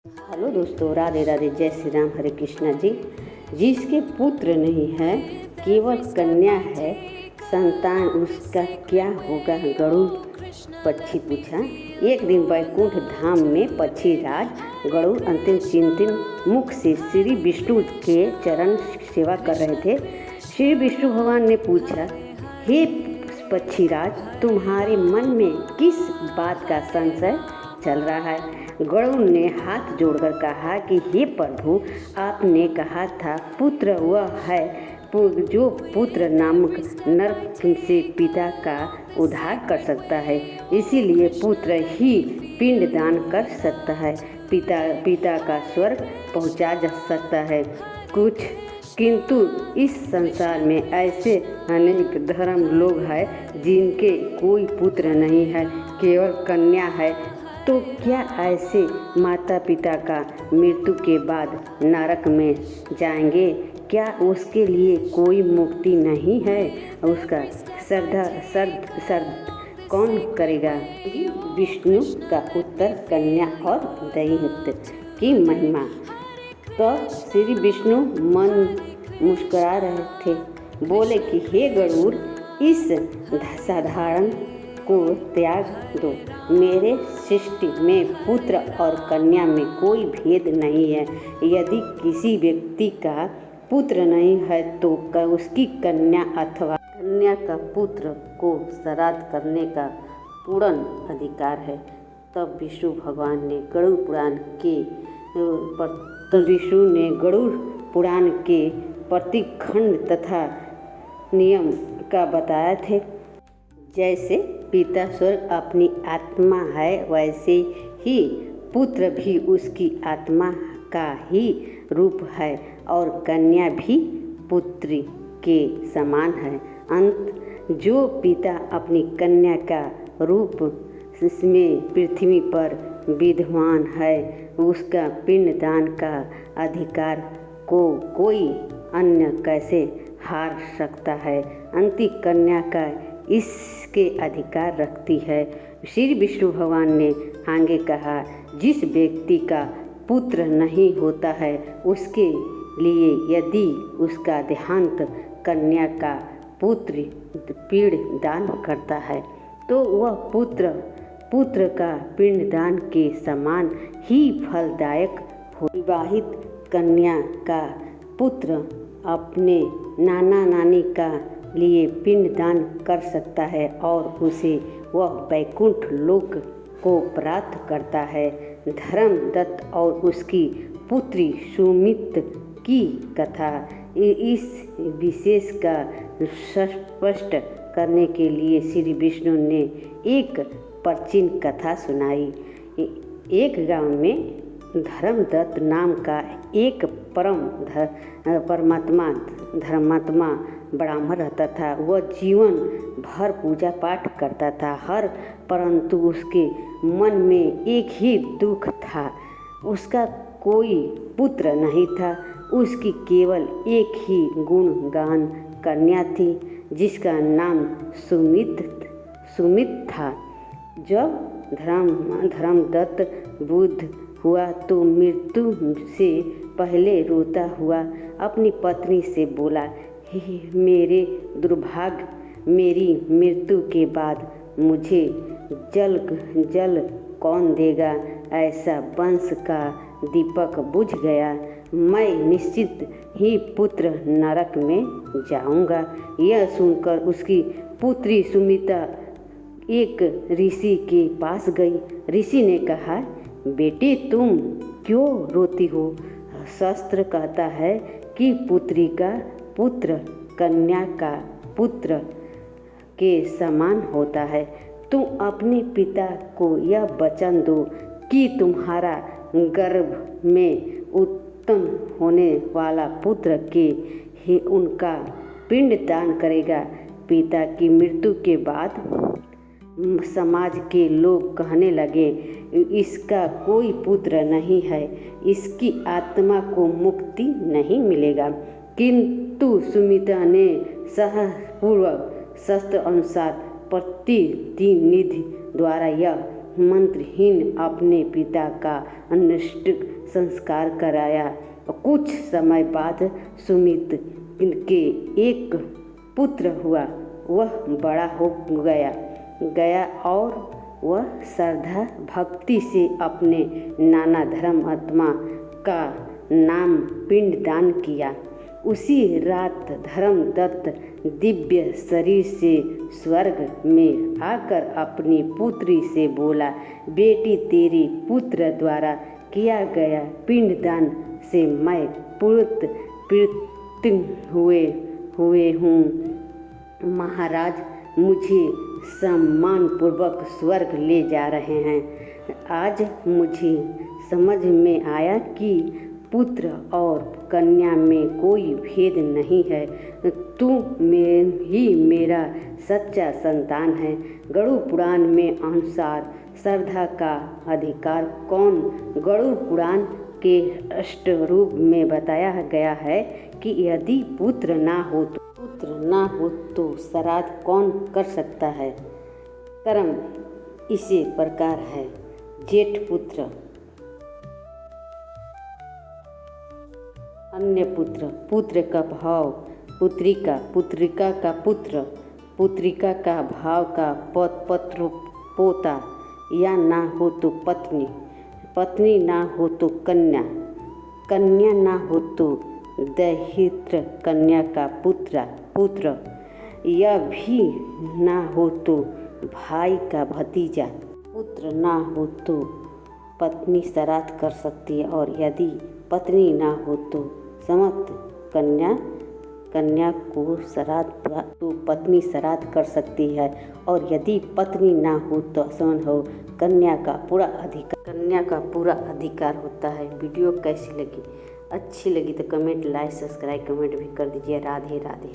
Hello दोस्तों, राधे राधे, जय श्री राम, हरे कृष्णा जी। जिसके पुत्र नहीं है, केवल कन्या है, संतान उसका क्या होगा? गरुड़ पक्षी पूछा। एक दिन वैकुंठ धाम में पक्षी राज गरुड़ अंतिम चिंतन मुख से श्री विष्णु के चरण सेवा कर रहे थे। श्री विष्णु भगवान ने पूछा, हे पक्षीराज, तुम्हारे मन में किस बात का संशय चल रहा है? गरुड़ ने हाथ जोड़कर कहा कि हे प्रभु, आपने कहा था पुत्र वह है जो पुत्र नामक नरक से पिता का उद्धार कर सकता है, इसीलिए पुत्र ही पिंडदान कर सकता है, पिता का स्वर्ग पहुंचा जा सकता है कुछ। किंतु इस संसार में ऐसे अनेक धर्म लोग हैं जिनके कोई पुत्र नहीं है, केवल कन्या है। तो क्या ऐसे माता पिता का मृत्यु के बाद नरक में जाएंगे? क्या उसके लिए कोई मुक्ति नहीं है? उसका सर्द कौन करेगा? विष्णु का उत्तर, कन्या और दैत्य की महिमा। तो श्री विष्णु मन मुस्कुरा रहे थे, बोले कि हे गरुड़, इस साधारण को त्याग दो। मेरे सृष्टि में पुत्र और कन्या में कोई भेद नहीं है। यदि किसी व्यक्ति का पुत्र नहीं है तो उसकी कन्या अथवा कन्या का पुत्र को श्राद्ध करने का पूर्ण अधिकार है। तब विष्णु भगवान ने गरुड़ पुराण के प्रतिखंड तथा नियम का बताया थे। जैसे पिता स्वर्ग अपनी आत्मा है, वैसे ही पुत्र भी उसकी आत्मा का ही रूप है और कन्या भी पुत्री के समान है। अंत जो पिता अपनी कन्या का रूप में पृथ्वी पर विद्यमान है, उसका पिंडदान का अधिकार को कोई अन्य कैसे हार सकता है? अंतिम कन्या का इसके अधिकार रखती है। श्री विष्णु भगवान ने आगे कहा, जिस व्यक्ति का पुत्र नहीं होता है, उसके लिए यदि उसका देहांत कन्या का पुत्र पिंडदान करता है तो वह पुत्र का पिंडदान के समान ही फलदायक हो। विवाहित कन्या का पुत्र अपने नाना नानी का लिए पिंडदान कर सकता है और उसे वह वैकुंठ लोक को प्राप्त करता है। धर्मदत्त और उसकी पुत्री सुमित की कथा इस विशेष का स्पष्ट करने के लिए श्री विष्णु ने एक प्राचीन कथा सुनाई। एक गांव में धर्मदत्त नाम का एक धर्मात्मा ब्राह्मण रहता था। वह जीवन भर पूजा पाठ करता था, परंतु उसके मन में एक ही दुख था, उसका कोई पुत्र नहीं था। उसकी केवल एक ही गुणगान कन्या थी, जिसका नाम सुमित था। जब धर्मदत्त बुद्ध हुआ तो मृत्यु से पहले रोता हुआ अपनी पत्नी से बोला, मेरे दुर्भाग्य, मेरी मृत्यु के बाद मुझे जल कौन देगा? ऐसा वंश का दीपक बुझ गया, मैं निश्चित ही पुत्र नरक में जाऊंगा। यह सुनकर उसकी पुत्री सुमिता एक ऋषि के पास गई। ऋषि ने कहा, बेटी, तुम क्यों रोती हो? शास्त्र कहता है कि पुत्री का पुत्र कन्या का पुत्र के समान होता है। तुम अपने पिता को यह वचन दो कि तुम्हारा गर्भ में उत्पन्न होने वाला पुत्र के ही उनका पिंडदान करेगा। पिता की मृत्यु के बाद समाज के लोग कहने लगे, इसका कोई पुत्र नहीं है, इसकी आत्मा को मुक्ति नहीं मिलेगा। किंतु सुमिता ने साहसपूर्वक शास्त्र अनुसार प्रतिनिधि द्वारा यह मंत्रहीन अपने पिता का अनुष्ठान संस्कार कराया। कुछ समय बाद सुमित के एक पुत्र हुआ। वह बड़ा हो गया और वह श्रद्धा भक्ति से अपने नाना धर्मात्मा का नाम पिंडदान किया। उसी रात धर्मदत्त दिव्य शरीर से स्वर्ग में आकर अपनी पुत्री से बोला, बेटी, तेरे पुत्र द्वारा किया गया पिंडदान से मैं प्रीत हुए हूँ। महाराज मुझे सम्मानपूर्वक स्वर्ग ले जा रहे हैं। आज मुझे समझ में आया कि पुत्र और कन्या में कोई भेद नहीं है। तू ही मेरा सच्चा संतान है। गरुड़ पुराण में अनुसार श्रद्धा का अधिकार कौन? गरुड़ पुराण के अष्टरूप में बताया गया है कि यदि पुत्र ना हो तो श्राद्ध कौन कर सकता है? कर्म इसी प्रकार है। जेठ पुत्र, अन्य पुत्र, पुत्र का भाव पुत्रिका, पुत्रिका का पुत्र, पुत्रिका का भाव का पौत्र पोता, या ना हो तो पत्नी, पत्नी ना हो तो कन्या, कन्या ना हो तो दहित्र कन्या का पुत्र, यह भी ना हो तो भाई का भतीजा। पुत्र ना हो तो पत्नी श्राद्ध कर सकती है, और यदि पत्नी ना हो तो समस्त कन्या को श्राद्ध तो पत्नी श्राद्ध कर सकती है, और यदि पत्नी ना हो तो समन हो कन्या का पूरा अधिकार होता है। वीडियो कैसी लगी? अच्छी लगी तो कमेंट, लाइक, सब्सक्राइब, कमेंट भी कर दीजिए। राधे राधे।